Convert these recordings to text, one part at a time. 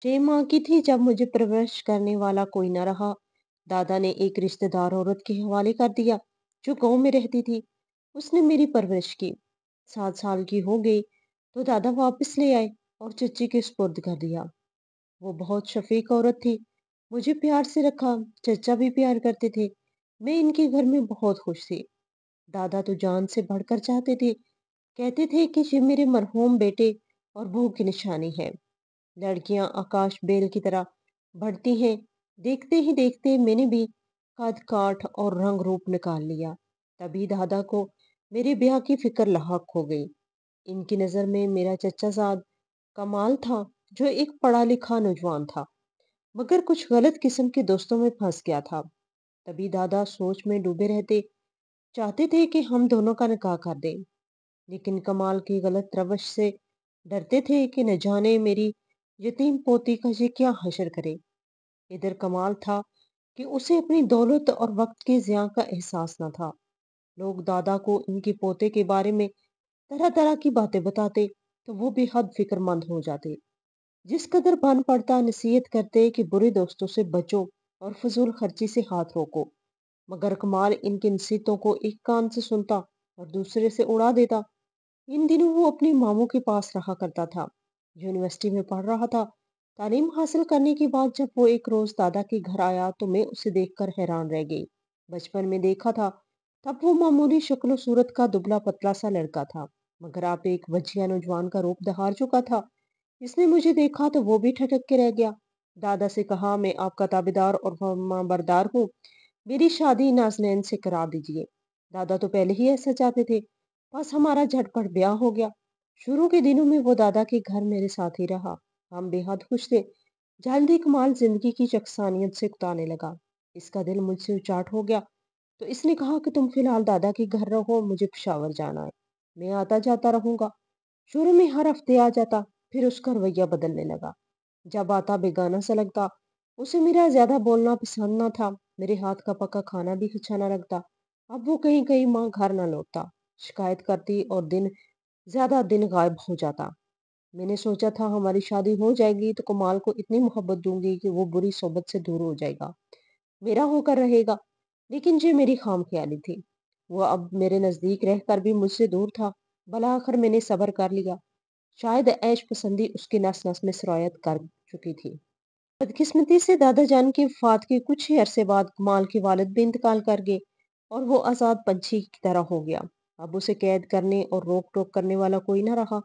6 माह की थी जब मुझे परवरिश करने वाला कोई न रहा। दादा ने एक रिश्तेदार औरत के हवाले कर दिया जो गांव में रहती थी। उसने मेरी परवरिश की। 7 साल की हो गई तो दादा वापस ले आए और चच्ची के सुपुर्द कर दिया। वो बहुत शफीक औरत थी। मुझे प्यार से रखा। चचा भी प्यार करते थे। मैं इनके घर में बहुत खुश थी। दादा तो जान से बढ़कर चाहते थे। कहते थे कि ये मेरे मरहूम बेटे और बहू की निशानी है। लड़कियां आकाश बेल की तरह बढ़ती हैं। देखते ही देखते मैंने भी कद काठ और रंग रूप निकाल लिया। तभी दादा को मेरे ब्याह की फिक्र लाहक हो गई। इनकी नजर में मेरा चचा साद कमाल था, जो एक पढ़ा लिखा नौजवान था, मगर कुछ गलत किस्म के दोस्तों में फंस गया था। तभी दादा सोच में डूबे रहते, चाहते थे कि हम दोनों का निकाह कर दें, लेकिन कमाल की गलत रवश से डरते थे कि न जाने मेरी यतीम पोती का ये क्या हशर करे। इधर कमाल था कि उसे अपनी दौलत और वक्त के ज़िया का एहसास न था। लोग दादा को इनके पोते के बारे में तरह तरह की बातें बताते तो वो बेहद फिक्रमंद हो जाते। जिस कदर बन पड़ता नसीहत करते कि बुरे दोस्तों से बचो और फजूल खर्ची से हाथ रोको, मगर कमाल इनकी नसीहतों को एक कान से सुनता और दूसरे से उड़ा देता। इन दिनों वो अपने मामू के पास रहा करता था। यूनिवर्सिटी में पढ़ रहा था। तालीम हासिल करने के बाद जब वो एक रोज दादा के घर आया तो मैं उसे देखकर हैरान रह गई। बचपन में देखा था तब वो मामूली शक्ल सूरत का दुबला पतला सा लड़का था, मगर आप एक वजिया नौजवान का रूप धार चुका था। इसने मुझे देखा तो वो भी ठटक के रह गया। दादा से कहा, मैं आपका ताबेदार और फरमाबरदार हूँ। मेरी शादी नाजनैन से करा दीजिए। दादा तो पहले ही ऐसा चाहते थे। बस हमारा झटपट ब्याह हो गया। शुरू के दिनों में वो दादा के घर मेरे साथ ही रहा। हम बेहद खुश थे। जल्दी कमाल जिंदगी की यकसानियत से उतारने लगा। इसका दिल मुझसे उचाट हो गया तो इसने कहा कि तुम फिलहाल दादा के घर रहो, मुझे पेशावर जाना है। मैं आता जाता रहूंगा। शुरू में हर हफ्ते आ जाता, फिर उसका रवैया बदलने लगा। जब आता बेगाना सा लगता। उसे मेरा ज्यादा बोलना पसंद ना था। मेरे हाथ का पका खाना भी अच्छा ना लगता। अब वो कहीं कहीं माँ घर ना लौटता, शिकायत करती और ज्यादा दिन गायब हो जाता। मैंने सोचा था हमारी शादी हो जाएगी तो कमाल को इतनी मोहब्बत दूंगी कि वो बुरी सोबत से दूर हो जाएगा, मेरा होकर रहेगा। लेकिन ये मेरी खामख्याली थी। वो अब मेरे नजदीक रहकर भी मुझसे दूर था। भला आखिर मैंने सब्र कर लिया। शायद ऐश पसंदी उसकी नस नस में सरायत कर चुकी थी। बदकिस्मती से दादा जान की वफात के कुछ ही अरसे बाद कमाल के वालिद भी इंतकाल कर गए और वो आजाद पंछी की तरह हो गया। अब उसे कैद करने और रोक टोक करने वाला कोई न रहा।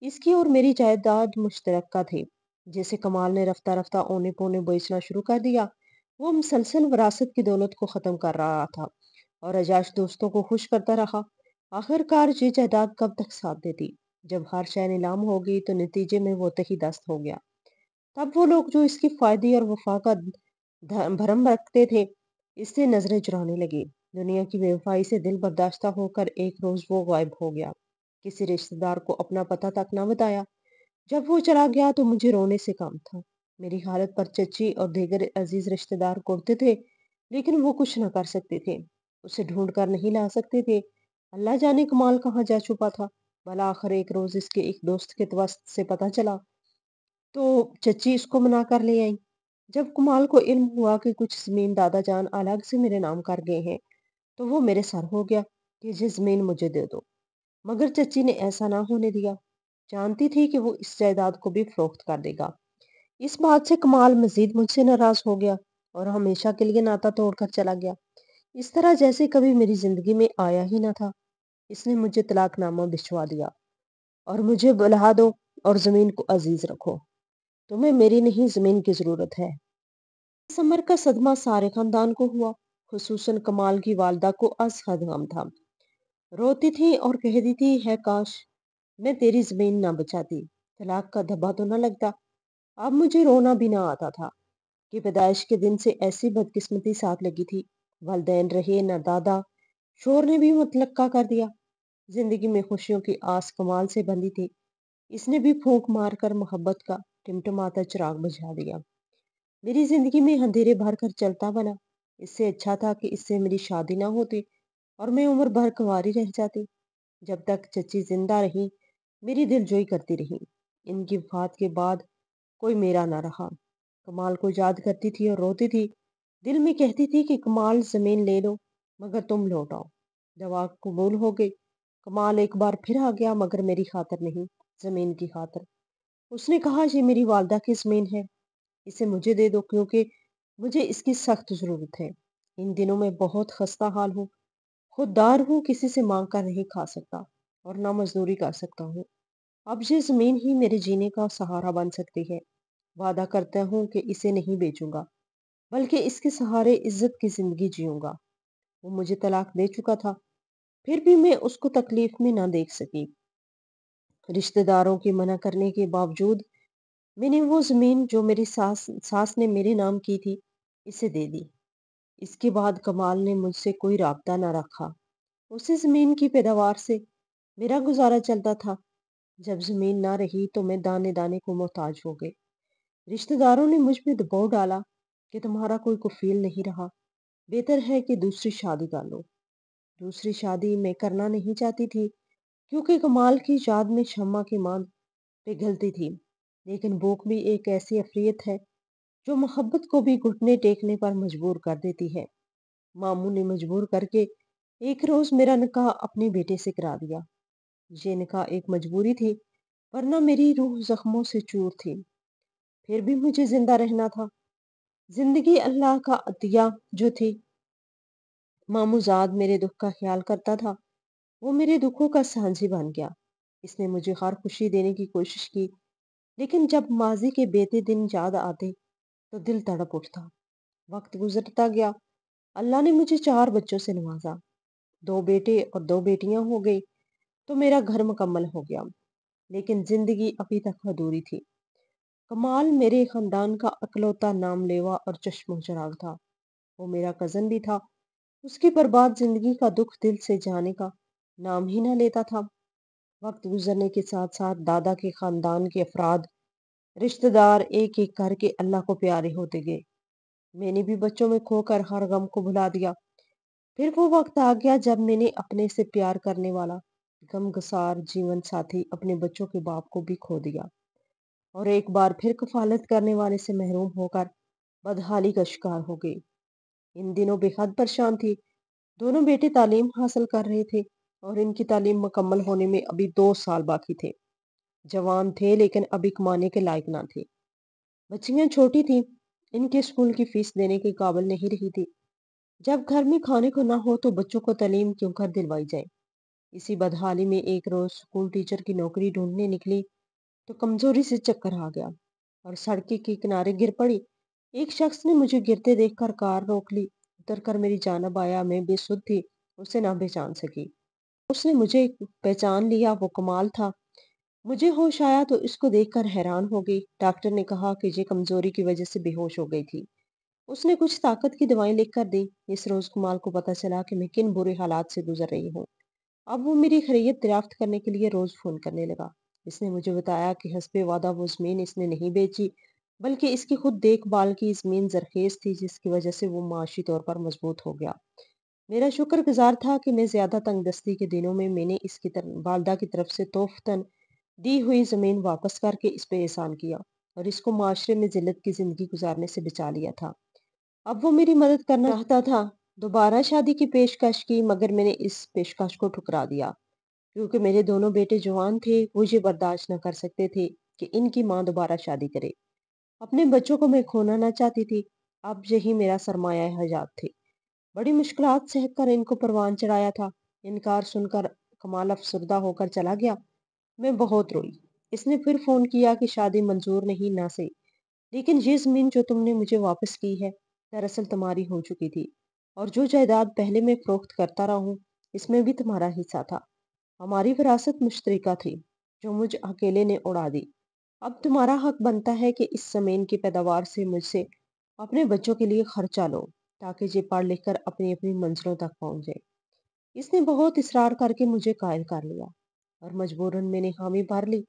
इसकी और मेरी जायदाद मुश्तरका थी, जैसे कमाल ने रफ्ता रफ्ता औने पौने बेचना शुरू कर दिया। वो मुसलसल विरासत की दौलत को खत्म कर रहा था और अजाश दोस्तों को खुश करता रहा। आखिरकार ये जायदाद कब तक साथ देती। जब हर शय नीलाम हो गई तो नतीजे में वो तही दस्त हो गया। तब वो लोग जो इसकी फायदे और वफा का भरम रखते थे, इससे नजरें चुराने लगे। दुनिया की बेवफाई से दिल बर्दाश्ता होकर एक रोज वो गायब हो गया। किसी रिश्तेदार को अपना पता तक ना बताया। जब वो चला गया तो मुझे रोने से काम था। मेरी हालत पर चची और दीगर अजीज रिश्तेदार कुड़ते थे, लेकिन वो कुछ न कर सकते थे। उसे ढूंढ कर नहीं ला सकते थे। अल्लाह जाने कमाल कहाँ जा छुपा था। भला आखिर एक रोज इसके एक दोस्त के वस्त से पता चला तो चची इसको मना कर ले आई। जब कुमाल को इल्म हुआ कि कुछ जमीन दादा जान अलग से मेरे नाम कर गए हैं, तो वो मेरे सर हो गया कि ये जमीन मुझे दे दो। मगर चची ने ऐसा ना होने दिया। जानती थी कि वो इस जायदाद को भी फरोख्त कर देगा। इस बात से कमाल मजीद मुझसे नाराज हो गया और हमेशा के लिए नाता तोड़कर चला गया, इस तरह जैसे कभी मेरी जिंदगी में आया ही ना था। इसने मुझे तलाकनामा भिजवा दिया और मुझे बुला दो और जमीन को अजीज रखो। तुम्हें मेरी नहीं, जमीन की जरूरत है। इस अमर का सदमा सारे खानदान को हुआ। खुसूसन कमाल की वालदा को अज हद गम था। रोती थी और कहती थी, है काश मैं तेरी जमीन ना बचाती, तलाक का धब्बा तो ना लगता। अब मुझे रोना भी ना आता था कि पैदाइश के दिन से ऐसी बदकिस्मती साथ लगी थी। वालदैन रहे न दादा। शोर ने भी मुतलक्का कर दिया। जिंदगी में खुशियों की आस कमाल से बंधी थी। इसने भी फूंक मारकर मोहब्बत का टिमटिमाता चिराग बुझा दिया। मेरी जिंदगी में अंधेरे भर कर चलता बना। इससे अच्छा था कि इससे मेरी शादी ना होती और मैं उम्र भर कुंवारी रह जाती। जब तक चची जिंदा रही मेरी दिलजोई करती रही। इनकी वफात के बाद कोई मेरा ना रहा। कमाल को याद करती थी और रोती थी। दिल में कहती थी कि कमाल जमीन ले लो मगर तुम लौट आओ। दवा कबूल हो गई। कमाल एक बार फिर आ गया मगर मेरी खातर नहीं, जमीन की खातर। उसने कहा ये मेरी वालदा की जमीन है, इसे मुझे दे दो क्योंकि मुझे इसकी सख्त जरूरत है। इन दिनों में बहुत खस्ता हाल हूँ, खुददार हूँ, किसी से मांग कर नहीं खा सकता और ना मजदूरी कर सकता हूँ। अब ये जमीन ही मेरे जीने का सहारा बन सकती है। वादा करता हूँ कि इसे नहीं बेचूंगा, बल्कि इसके सहारे इज्जत की जिंदगी जीऊंगा। वो मुझे तलाक दे चुका था, फिर भी मैं उसको तकलीफ में ना देख सकी। रिश्तेदारों के मना करने के बावजूद मैंने वो जमीन जो मेरी सास सास ने मेरे नाम की थी, इसे दे दी। इसके बाद कमाल ने मुझसे कोई राब्ता ना रखा। उसी जमीन की पैदावार से मेरा गुजारा चलता था। जब जमीन ना रही तो मैं दाने दाने को मोहताज हो गई। रिश्तेदारों ने मुझ पे दबाव डाला कि तुम्हारा कोई कफील नहीं रहा, बेहतर है कि दूसरी शादी कर लो। दूसरी शादी मैं करना नहीं चाहती थी क्योंकि कमाल की याद में शम्मा की मांद पिघलती थी। लेकिन भूख भी एक ऐसी अफरियत है जो मोहब्बत को भी घुटने टेकने पर मजबूर कर देती है। मामू ने मजबूर करके एक रोज मेरा निकाह अपने बेटे से करा दिया। ये निकाह एक मजबूरी थी, वरना मेरी रूह जख्मों से चूर थी। फिर भी मुझे जिंदा रहना था। जिंदगी अल्लाह का अतिया जो थी। मामूजाद मेरे दुख का ख्याल करता था, वो मेरे दुखों का साझी बन गया। इसने मुझे हर खुशी देने की कोशिश की, लेकिन जब माजी के बीते दिन याद आते तो दिल तड़प उठता। वक्त गुजरता गया। अल्लाह ने मुझे 4 बच्चों से नवाजा। 2 बेटे और 2 बेटियां हो गई तो मेरा घर मुकम्मल हो गया। लेकिन जिंदगी अभी तक अधूरी थी। कमाल मेरे खानदान का अकलौता नामलेवा और चश्मो चराग था। वो मेरा कजन भी था। उसकी बर्बाद जिंदगी का दुख दिल से जाने का नाम ही न लेता था। वक्त गुजरने के साथ साथ दादा के खानदान के अफराद, रिश्तेदार एक एक करके अल्लाह को प्यारे होते गए। मैंने भी बच्चों में खोकर हर गम को भुला दिया। फिर वो वक्त आ गया जब मैंने अपने से प्यार करने वाला गमगसार जीवन साथी अपने बच्चों के बाप को भी खो दिया और एक बार फिर कफालत करने वाले से महरूम होकर बदहाली का शिकार हो गई। इन दिनों बेहद परेशान थी। दोनों बेटे तालीम हासिल कर रहे थे और इनकी तालीम मुकम्मल होने में अभी 2 साल बाकी थे। जवान थे लेकिन अभी कमाने के लायक ना थे। बच्चियां छोटी थी, इनके स्कूल की फीस देने के काबिल नहीं रही थी। जब घर में खाने को ना हो तो बच्चों को तालीम क्यों कर दिलवाई जाए। इसी बदहाली में एक रोज स्कूल टीचर की नौकरी ढूंढने निकली तो कमजोरी से चक्कर आ गया और सड़क के किनारे गिर पड़ी। एक शख्स ने मुझे गिरते देखकर कार रोक ली। उतरकर मेरी जानब आया। मैं बेसुध थी, उसे ना पहचान सकी। उसने मुझे पहचान लिया, वो कमाल था। मुझे होश आया तो इसको देखकर हैरान हो गई। डॉक्टर ने कहा कि ये कमजोरी की वजह से बेहोश हो गई थी। उसने कुछ ताकत की दवाएं लिखकर दी। इस रोज कमाल को पता चला कि मैं किन बुरे हालात से गुजर रही हूँ। अब वो मेरी खैरियत दरियाफ्त करने के लिए रोज फोन करने लगा। इसने मुझे बताया कि हस्बे वादा वो जमीन इसने नहीं बेची, बल्कि इसकी खुद देखभाल की जमीन जरखेज थी, जिसकी वजह से वो माशी तौर पर मजबूत हो गया। मेरा शुक्रगुजार था कि मैं ज्यादा तंगदस्ती के दिनों में मैंने इसकी वालदा की तरफ से तोहफतन दी हुई जमीन वापस करके इस पे एहसान किया और इसको माशरे में जिल्लत की जिंदगी गुजारने से बचा लिया था। अब वो मेरी मदद करना चाहता था। दोबारा शादी की पेशकश की मगर मैंने इस पेशकश को ठुकरा दिया क्योंकि मेरे दोनों बेटे जवान थे। वो ये बर्दाश्त न कर सकते थे कि इनकी माँ दोबारा शादी करे। अपने बच्चों को मैं खोना ना चाहती थी। अब यही मेरा सरमाया हयात थी। बड़ी मुश्किलात सहकर इनको परवान चढ़ाया था। इनकार सुनकर कमाल अफसरदा होकर चला गया। मैं बहुत रोई। इसने फिर फोन किया कि शादी मंजूर नहीं, ना सही, लेकिन ये जमीन जो तुमने मुझे वापस की है दरअसल तुम्हारी हो चुकी थी और जो जायदाद पहले मैं फरोख्त करता रहा हूँ इसमें भी तुम्हारा हिस्सा था। हमारी विरासत मुश्तरका थी जो मुझ अकेले ने उड़ा दी। अब तुम्हारा हक बनता है कि इस जमीन की पैदावार से मुझसे अपने बच्चों के लिए खर्चा लो ताकि ये पढ़ लिख कर अपनी अपनी मंजिलों तक पहुंच जाए। इसने बहुत इसरार करके मुझे कायल कर लिया और मजबूरन मैंने हामी भर ली।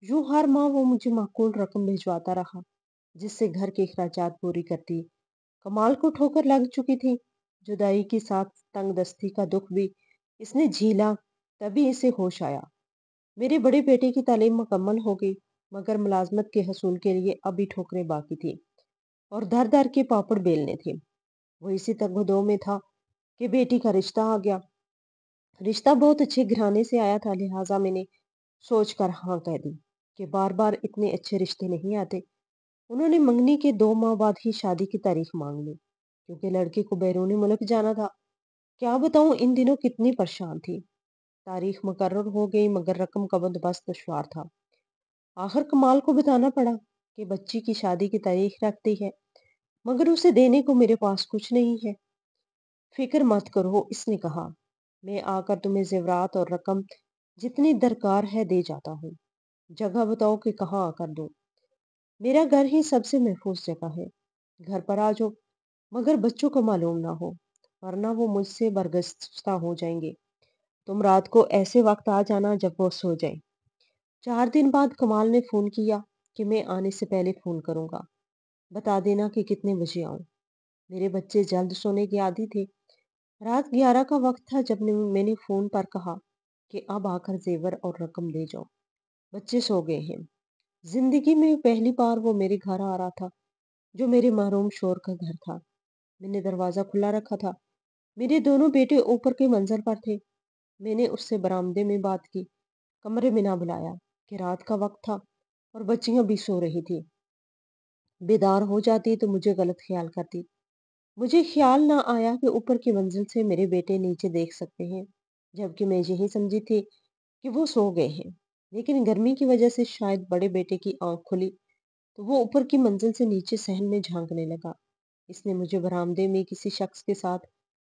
यूं हर माह वो मुझे माकूल रकम भिजवाता रहा जिससे घर के अखराजात पूरी करती। कमाल को ठोकर लग चुकी थी। जुदाई के साथ तंगदस्ती का दुख भी इसने झीला। तभी इसे होश आया। मेरे बड़े बेटे की तालीम मुकम्मल हो गई। मगर मुलाजमत के हसूल के लिए अभी ठोकरें बाकी थी और दर दर के पापड़ बेलने थे। वो इसी तगदो में था कि बेटी का रिश्ता आ गया। रिश्ता बहुत अच्छे घराने से आया था, लिहाजा मैंने सोचकर हाँ कह दी कि बार बार इतने अच्छे रिश्ते नहीं आते। उन्होंने मंगनी के 2 माह बाद ही शादी की तारीख मांग ली, क्योंकि लड़के को बैरूनी मुल्क जाना था। क्या बताऊं इन दिनों कितनी परेशान थी। तारीख मुकर्रर हो गई मगर रकम का बंदोबस्त दुश्वार था। आखिर कमाल को बताना पड़ा कि बच्ची की शादी की तारीख रखती है, मगर उसे देने को मेरे पास कुछ नहीं है। फिक्र मत करो, इसने कहा, मैं आकर तुम्हें जेवरात और रकम जितनी दरकार है दे जाता हूँ। जगह बताओ कि कहाँ आकर दूं। मेरा घर ही सबसे महफूज जगह है। घर पर आ जाओ, मगर बच्चों को मालूम ना हो, वरना वो मुझसे बरगश्ता हो जाएंगे। तुम रात को ऐसे वक्त आ जाना जब वो सो जाए। 4 दिन बाद कमाल ने फोन किया कि मैं आने से पहले फोन करूंगा। बता देना कि कितने बजे आऊं। मेरे बच्चे जल्द सोने के आदी थे। रात 11 का वक्त था जब मैंने फोन पर कहा कि अब आकर जेवर और रकम दे जाओ। बच्चे सो गए हैं। जिंदगी में पहली बार वो मेरे घर आ रहा था, जो मेरे महरूम शोर का घर था। मैंने दरवाजा खुला रखा था। मेरे दोनों बेटे ऊपर के मंजर पर थे। मैंने उससे बरामदे में बात की, कमरे में ना बुलाया कि रात का वक्त था और बच्चियां भी सो रही थी। बेदार हो जाती तो मुझे गलत ख्याल करती। मुझे ख्याल ना आया कि ऊपर की मंजिल से मेरे बेटे नीचे देख सकते हैं, जबकि मैं यही समझी थी कि वो सो गए हैं। लेकिन गर्मी की वजह से शायद बड़े बेटे की आंख खुली तो वो ऊपर की मंजिल से नीचे सहन में झांकने लगा। इसने मुझे बरामदे में किसी शख्स के साथ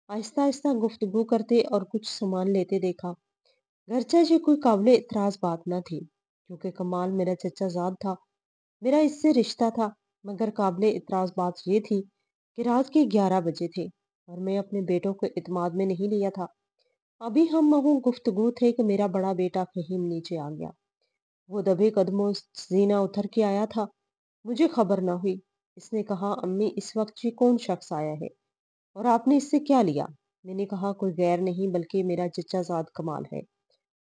आहिस्ता आहिस्ता गुफ्तगू करते और कुछ सामान लेते देखा। घरचा ये कोई काबिले इतराज बात न थी, क्योंकि कमाल मेरा चचा जाद था। मेरा इससे रिश्ता था। मगर काबिले इतराज बात ये थी कि रात के 11 बजे थे और मैं अपने बेटों को इत्मीनान में नहीं लिया था। अभी हम महू गुफ्तगू थे कि मेरा बड़ा बेटा फहीम नीचे आ गया। वो दबे कदमों जीना उतर के आया था। मुझे खबर ना हुई। इसने कहा, अम्मी इस वक्त ये कौन शख्स आया है और आपने इससे क्या लिया? मैंने कहा, कोई गैर नहीं बल्कि मेरा चचा जाद कमाल है,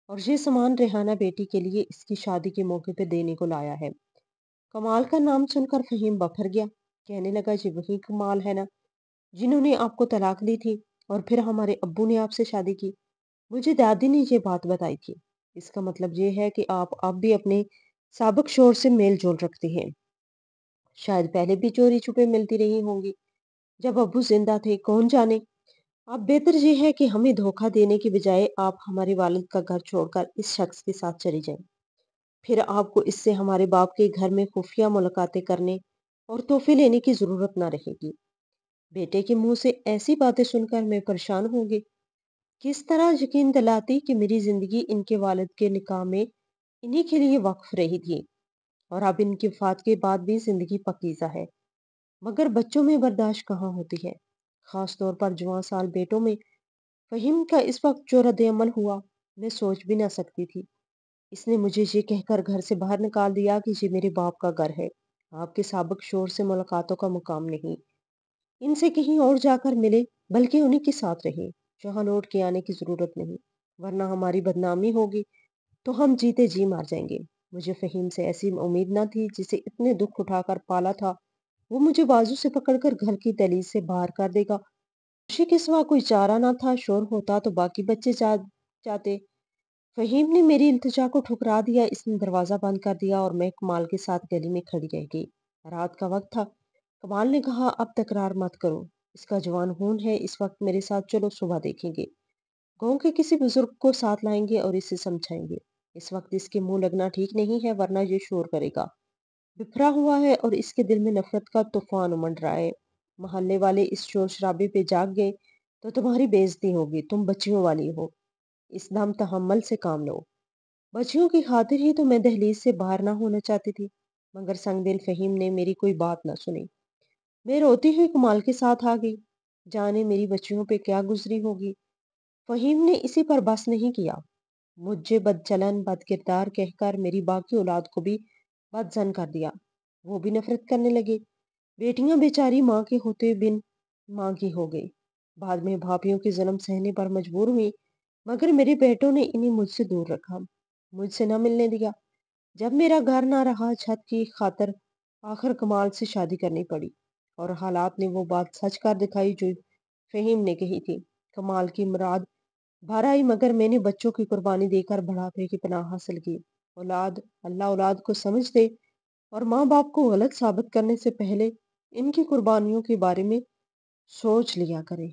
और ये सामान रेहाना बेटी के लिए इसकी शादी के मौके पे देने को लाया है। कमाल का नाम सुनकर फहीम बफर गया। कहने लगा, ये वही कमाल है ना जिन्होंने आपको तलाक दी थी और फिर हमारे अब्बू ने आपसे शादी की। मुझे दादी ने ये बात बताई थी। इसका मतलब ये है कि आप अब भी अपने साबिक शोहर से मेल जोल रखती हैं। शायद पहले भी चोरी छुपे मिलती रही होंगी जब अब्बू जिंदा थे, कौन जाने। अब बेहतर ये है कि हमें धोखा देने की बजाय आप हमारे वालिद का घर छोड़कर इस शख्स के साथ चली जाएं। फिर आपको इससे हमारे बाप के घर में खुफिया मुलाकातें करने और तोहफे लेने की जरूरत ना रहेगी। बेटे के मुंह से ऐसी बातें सुनकर मैं परेशान हो गई। किस तरह यकीन दिलाती कि मेरी जिंदगी इनके वालिद के निकाह में इन्हीं के लिए वक्फ रही थी और अब इनकी वफात के बाद भी जिंदगी पकीजा है। मगर बच्चों में बर्दाश्त कहाँ होती है, खास तौर पर जवां साल बेटों में। फहीम का इस वक्त जो रद्द अमल हुआ, मैं सोच भी ना सकती थी। इसने मुझे ये कहकर घर से बाहर निकाल दिया कि ये मेरे बाप का घर है, आपके साबिक शोहर से मुलाकातों का मुकाम नहीं। इनसे कहीं और जाकर मिले, बल्कि उन्हीं के साथ रहे, जहाँ लौट के आने की जरूरत नहीं, वरना हमारी बदनामी होगी तो हम जीते जी मार जाएंगे। मुझे फहीम से ऐसी उम्मीद न थी, जिसे इतने दुख उठाकर पाला था वो मुझे बाजू से पकड़कर घर की दहलीज से बाहर कर देगा। खुशी के सिवा कोई चारा ना था। शोर होता तो बाकी बच्चे जाते। फहीम ने मेरी इल्तिजा को ठुकरा दिया। इसने दरवाजा बंद कर दिया और मैं कमाल के साथ गली में खड़ी रह गई। रात का वक्त था। कमाल ने कहा, अब तकरार मत करो, इसका जवान खून है, इस वक्त मेरे साथ चलो, सुबह देखेंगे। गांव के किसी बुजुर्ग को साथ लाएंगे और इसे समझाएंगे। इस वक्त इसके मुंह लगना ठीक नहीं है, वरना ये शोर करेगा। बिखरा हुआ है और इसके दिल में नफरत का तूफान उमड़ रहा है। मोहल्ले वाले इस शोर शराबे पे जाग गए तो तुम्हारी बेइज्जती होगी। तुम बच्चियों वाली हो, इस दम तहम्मुल से काम लो। बच्चियों की खातिर ही तो मैं दहलीज से बाहर ना होना चाहती थी, मगर संगदिल फहीम ने मेरी कोई बात ना सुनी। मैं रोती हुई कमाल के साथ आ गई। जाने मेरी बच्चियों पे क्या गुजरी होगी। फहीम ने इसी पर बस नहीं किया। मुझे बदचलन बदकिरदार कहकर मेरी बाकी औलाद को भी बदजन कर दिया। वो भी नफरत करने लगे। बेटियां बेचारी माँ के होते बिन माँ की हो गई। बाद में भापियों के जन्म सहने पर मजबूर हुई, मगर मेरे बेटों ने इन्हें मुझसे दूर रखा, मुझसे न मिलने दिया। جب میرا گھر نہ رہا چھت کی خاطر آخر کمال سے شادی کرنی پڑی اور حالات نے وہ بات سچ کر دکھائی جو فہیم نے کہی تھی۔ کمال کی مراد بھر آئی مگر میں نے بچوں کی قربانی دے کر بڑھاپے کی پناہ حاصل کی۔ اللہ اولاد کو سمجھ دے اور ماں باپ کو غلط ثابت کرنے سے پہلے ان کی قربانیوں کے بارے میں سوچ لیا کرے۔